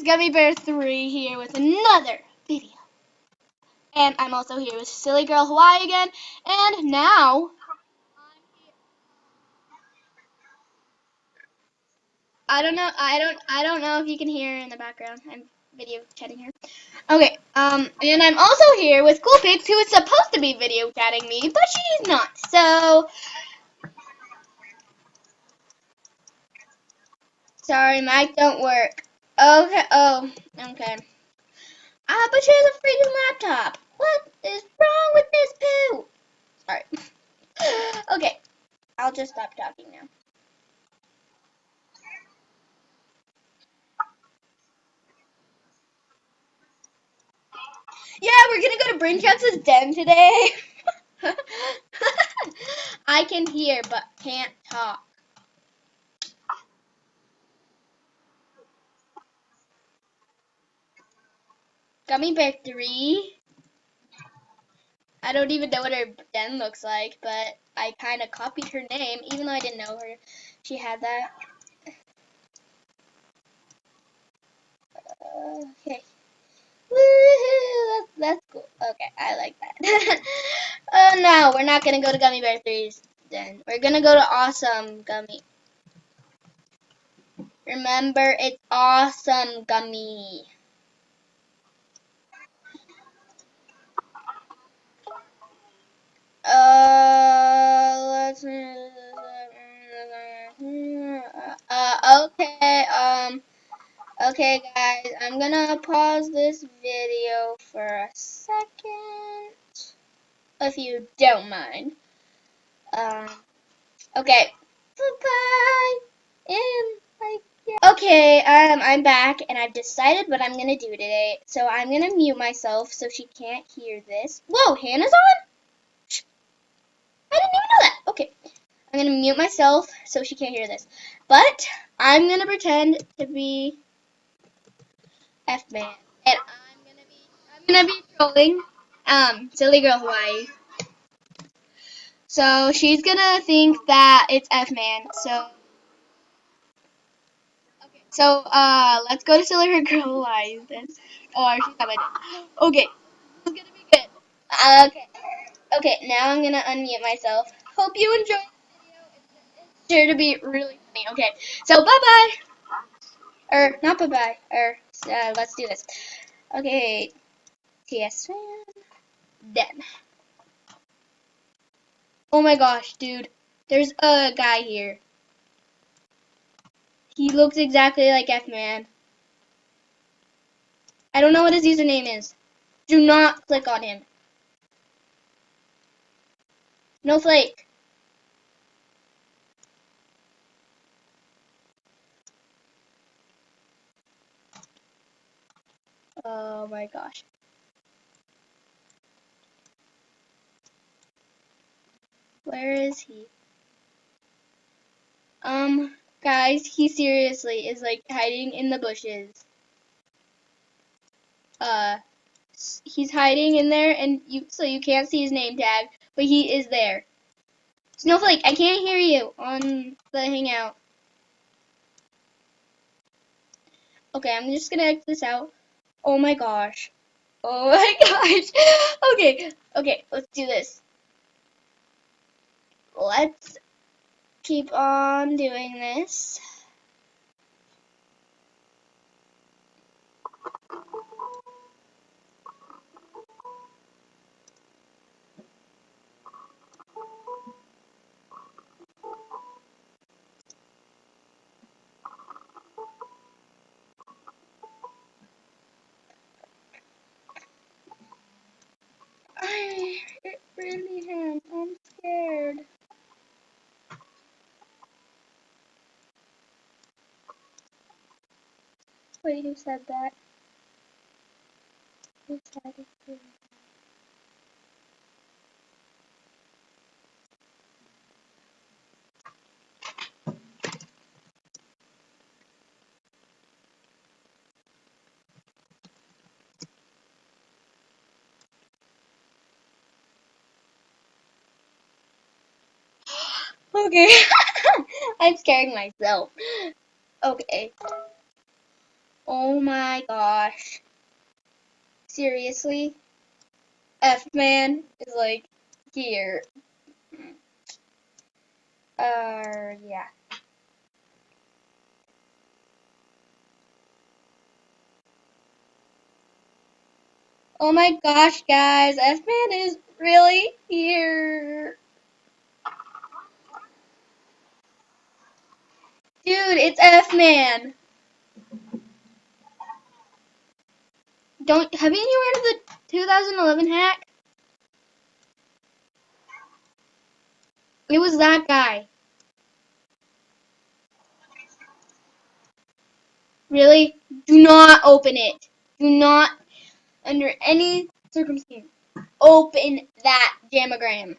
Gummy Bear 3 here with another video. And I'm also here with Sillygirlhawaii again. And now I don't know if you can hear in the background. I'm video chatting her. Okay, and I'm also here with Cool Pigs, who is supposed to be video chatting me, but she's not. So sorry, mic don't work. Okay, okay. But she has a freaking laptop. What is wrong with this poo? Sorry. Okay, I'll just stop talking now. Yeah, we're gonna go to Brain Traps' den today. I can hear but can't talk. Gummy Bear 3. I don't even know what her den looks like, but I kind of copied her name, even though I didn't know her. She had that. Okay. Woohoo! That's cool. Okay, I like that. Oh no, we're not gonna go to Gummy Bear 3's den. We're gonna go to Awesome Gummy. Remember, it's Awesome Gummy. Let's. Okay. Okay, guys, I'm gonna pause this video for a second, if you don't mind. Okay. Bye. Okay, I'm back, and I've decided what I'm gonna do today. So I'm gonna mute myself so she can't hear this. Whoa, Hannah's on? I didn't even know that. Okay, I'm gonna mute myself so she can't hear this. But I'm gonna pretend to be FMAN, and I'm gonna be trolling Sillygirlhawaii. So she's gonna think that it's FMAN. So let's go to Sillygirlhawaii then. Or she's not my dad. Okay, this is gonna be good. Okay, now I'm gonna unmute myself. Hope you enjoyed the video. It's sure to be really funny. Okay, so bye bye. Or not bye bye. Let's do this. Okay, TS fan. Then. Oh my gosh, dude. There's a guy here. He looks exactly like FMAN. I don't know what his username is. Do not click on him. No flake. Oh my gosh. Where is he? Guys, he seriously is like hiding in the bushes. He's hiding in there, and so you can't see his name tag, but he is there. Snowflake, I can't hear you on the hangout. Okay, I'm just gonna exit this out. Oh my gosh. Oh my gosh. Okay, let's do this. Let's keep on doing this. It really am. I'm scared. Wait, who said that? Who said it? Okay. I'm scaring myself. Okay. Oh my gosh. Seriously? FMAN is like here. Yeah. Oh my gosh, guys, FMAN is really here. Dude, it's FMAN. Haven't you heard of the 2011 hack? It was that guy. Really? Do not open it. Do not, under any circumstance, open that jamagram.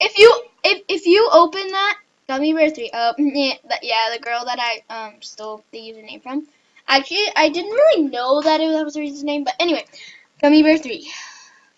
If you open that Gummy Bear 3, yeah, the girl that I stole the username from. Actually, I didn't really know that that was her username, but anyway, Gummy Bear 3.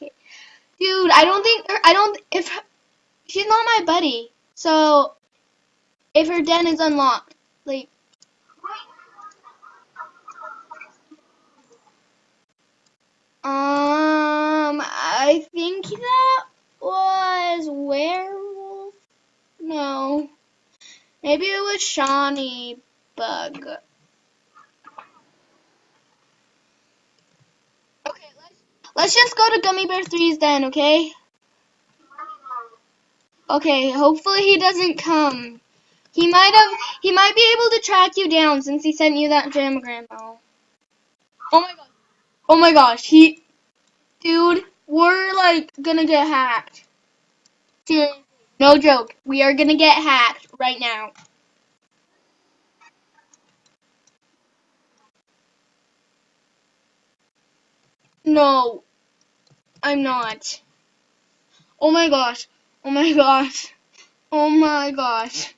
Okay. Dude, if she's not my buddy, so if her den is unlocked, like, I think that was Werewolf. No, maybe it was Shawnee Bug. Okay, let's just go to Gummy Bear 3's den, okay? Okay, hopefully he doesn't come. He might be able to track you down since he sent you that jamagram. Oh my god. Oh my gosh, dude, we're like gonna get hacked. Seriously, no joke. We are gonna get hacked right now. No, I'm not. Oh my gosh. Oh my gosh. Oh my gosh.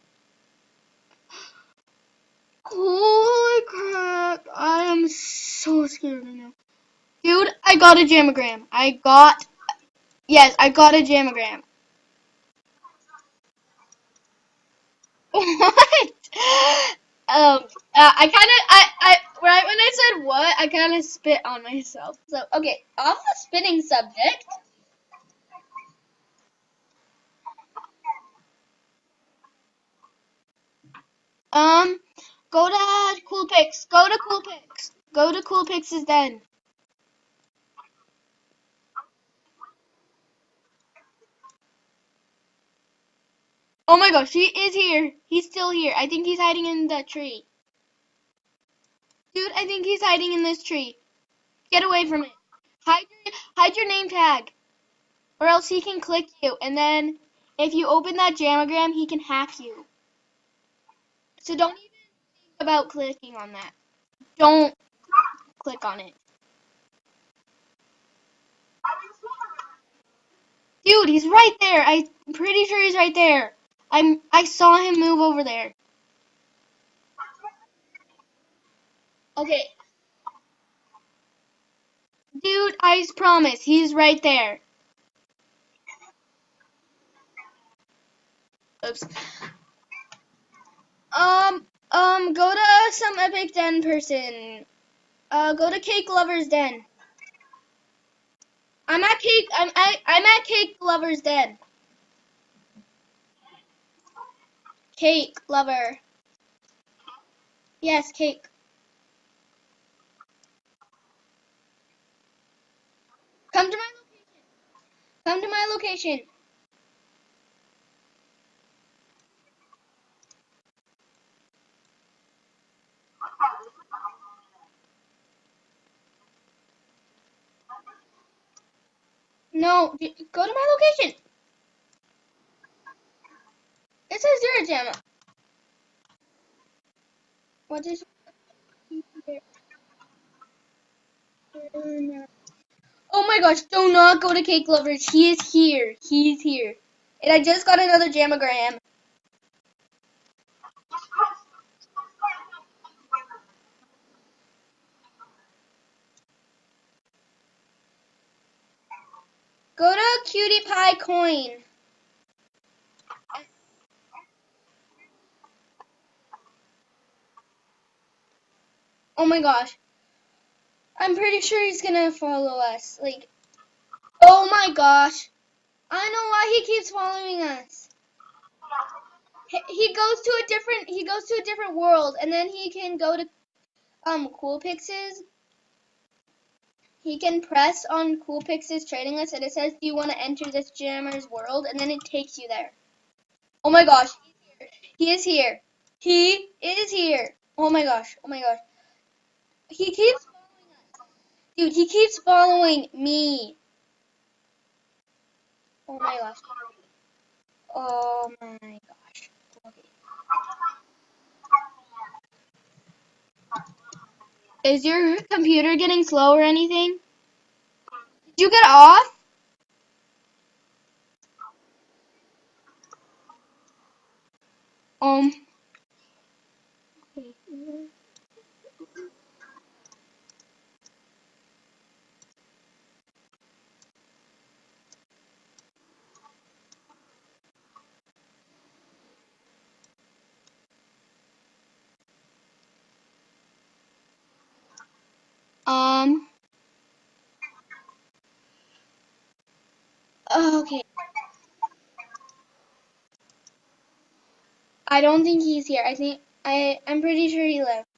Holy crap. I am so scared right now. Dude, I got a jamagram. Yes, I got a jamagram. What? Right when I said what, I kind of spit on myself. So, okay, off the spitting subject. Um, go to Cool Pics. Go to Cool Pics. Go to Cool Pics' den. Oh my gosh, he is here. He's still here. I think he's hiding in that tree. Dude, I think he's hiding in this tree. Get away from it. Hide your name tag. Or else he can click you. And then if you open that jamagram, he can hack you. So don't even think about clicking on that. Don't click on it. Dude, he's right there. I'm pretty sure he's right there. I saw him move over there. Okay. Dude, I promise, he's right there. Oops. Go to some Epic Den person. Go to Cake Lover's Den. I'm at Cake Lover's Den. Cake Lover. Yes, Cake. Come to my location. Come to my location. No, go to my location. It says you're a Gemma. What is? Oh my gosh, do not go to Cake Lovers. He is here. He's here. And I just got another jamagram. Go to Cutie Pie Coin. Oh my gosh. I'm pretty sure he's gonna follow us. Like, oh my gosh. I know why he keeps following us. He goes to a different world, and then he can go to Cool Pix's. He can press on Cool Pix's trading list, and it says, "Do you want to enter this jammer's world?" And then it takes you there. Oh my gosh, he is here. He is here. Oh my gosh. Oh my gosh. He keeps following us. Dude, he keeps following me. Oh my gosh. Oh my gosh. Okay. Is your computer getting slow or anything? Did you get off? Um. Um. Okay. I don't think he's here. I'm pretty sure he left.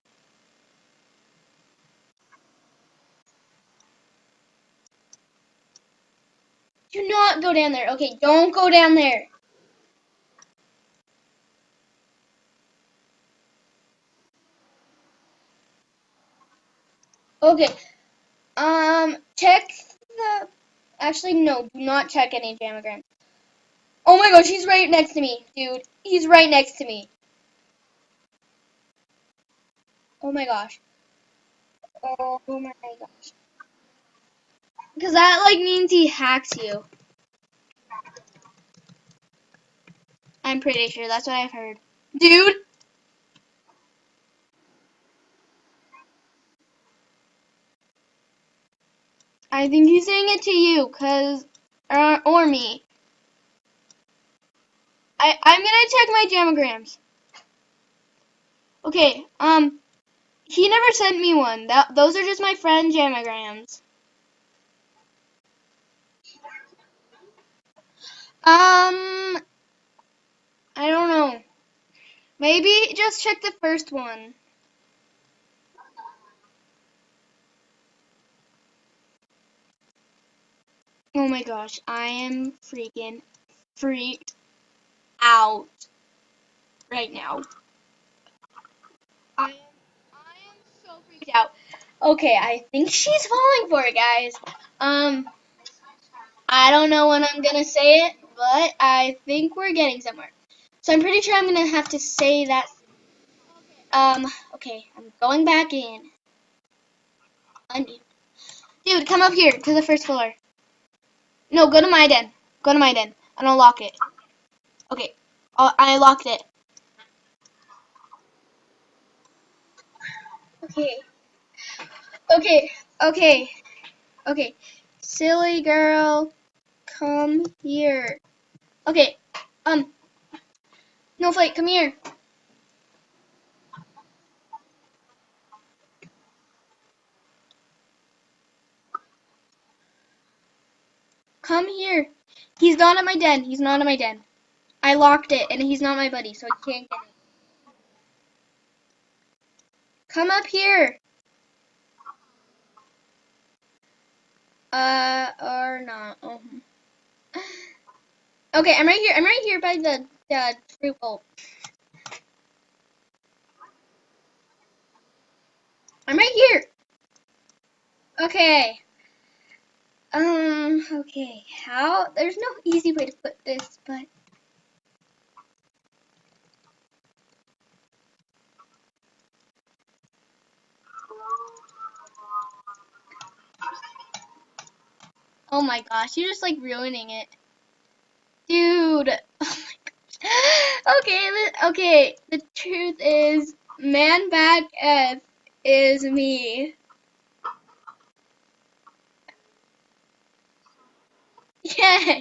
Do not go down there. Okay, don't go down there. Okay. Check the. Actually, no. Do not check any jamograms. Oh my gosh, he's right next to me, dude. He's right next to me. Oh my gosh. Oh my gosh. Because that like means he hacks you. I'm pretty sure that's what I've heard. Dude. I think he's saying it to you, or me. I'm gonna check my jamograms. Okay, he never sent me one. Those are just my friend jamograms. I don't know. Maybe just check the first one. Oh my gosh, I am freaking freaked out right now. I am so freaked out. Okay, I think she's falling for it, guys. I don't know when I'm gonna say it, but I think we're getting somewhere. So I'm pretty sure I'm gonna have to say that. Okay, I'm going back in. Dude, come up here to the first floor. No, go to my den. Go to my den and I'll lock it. Okay, I locked it. Okay, okay, okay, okay. Silly girl, come here. Okay, Snowflake, come here. Come here. He's not at my den. He's not at my den. I locked it, and he's not my buddy, so he can't get it. Come up here. Or not. Okay, I'm right here. I'm right here by the fruit bowl. I'm right here. Okay. Okay. How? There's no easy way to put this, but. Oh my gosh, you're just like ruining it. Dude. Oh my gosh. Okay, the truth is, Man Back F is me. Yeah.